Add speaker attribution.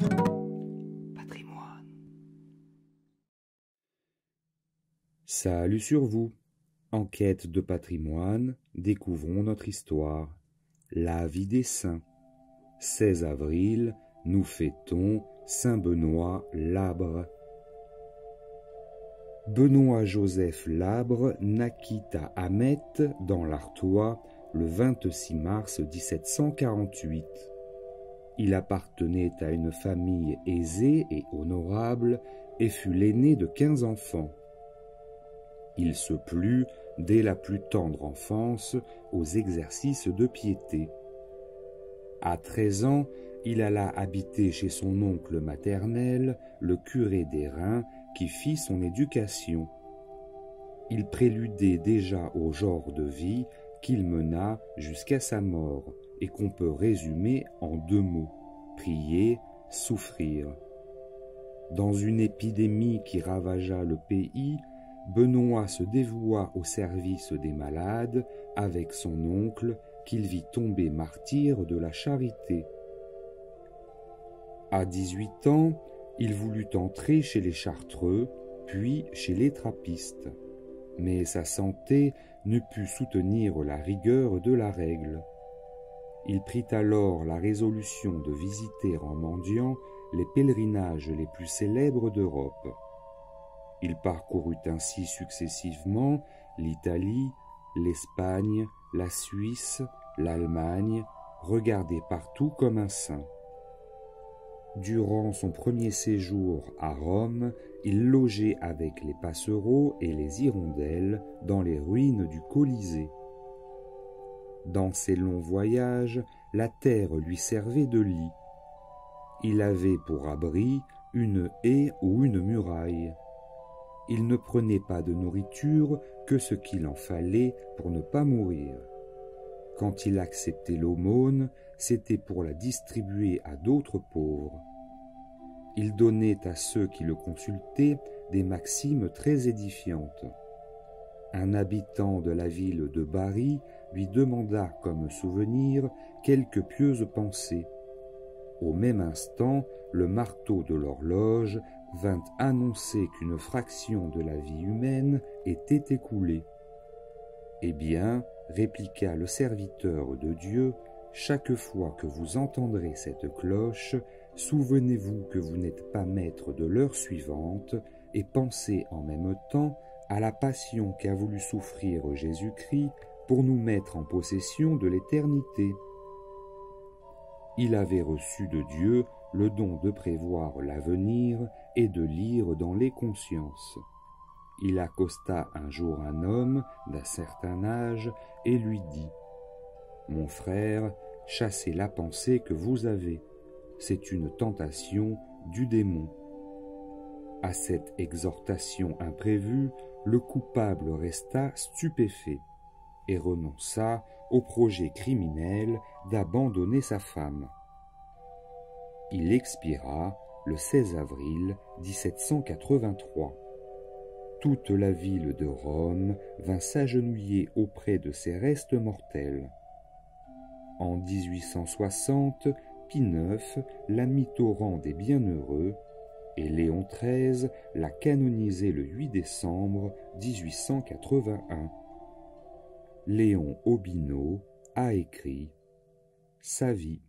Speaker 1: Patrimoine.
Speaker 2: Salut sur vous. En quête de patrimoine, découvrons notre histoire. La vie des saints. 16 avril, nous fêtons Saint Benoît Labre. Benoît-Joseph Labre naquit à Amet, dans l'Artois, le 26 mars 1748. Il appartenait à une famille aisée et honorable et fut l'aîné de 15 enfants. Il se plut, dès la plus tendre enfance, aux exercices de piété. À 13 ans, il alla habiter chez son oncle maternel, le curé d'Hérens, qui fit son éducation. Il préludait déjà au genre de vie qu'il mena jusqu'à sa mort et qu'on peut résumer en 2 mots: prier, souffrir. Dans une épidémie qui ravagea le pays, Benoît se dévoua au service des malades avec son oncle qu'il vit tomber martyr de la charité. À 18 ans, il voulut entrer chez les Chartreux, puis chez les Trappistes. Mais sa santé ne put soutenir la rigueur de la règle. Il prit alors la résolution de visiter en mendiant les pèlerinages les plus célèbres d'Europe. Il parcourut ainsi successivement l'Italie, l'Espagne, la Suisse, l'Allemagne, regardé partout comme un saint. Durant son premier séjour à Rome, il logeait avec les passereaux et les hirondelles dans les ruines du Colisée. Dans ses longs voyages, la terre lui servait de lit. Il avait pour abri une haie ou une muraille. Il ne prenait pas de nourriture que ce qu'il en fallait pour ne pas mourir. Quand il acceptait l'aumône, c'était pour la distribuer à d'autres pauvres. Il donnait à ceux qui le consultaient des maximes très édifiantes. Un habitant de la ville de Bari lui demanda comme souvenir quelques pieuses pensées. Au même instant, le marteau de l'horloge vint annoncer qu'une fraction de la vie humaine était écoulée. « Eh bien, répliqua le serviteur de Dieu, chaque fois que vous entendrez cette cloche, souvenez-vous que vous n'êtes pas maître de l'heure suivante et pensez en même temps à la passion qu'a voulu souffrir Jésus-Christ pour nous mettre en possession de l'éternité. » Il avait reçu de Dieu le don de prévoir l'avenir et de lire dans les consciences. Il accosta un jour un homme d'un certain âge et lui dit : « Mon frère, chassez la pensée que vous avez. C'est une tentation du démon. » À cette exhortation imprévue, le coupable resta stupéfait et renonça au projet criminel d'abandonner sa femme. Il expira le 16 avril 1783. Toute la ville de Rome vint s'agenouiller auprès de ses restes mortels. En 1860, Pie IX l'a mis au rang des bienheureux et Léon XIII l'a canonisé le 8 décembre 1881. Léon Aubineau a écrit sa vie.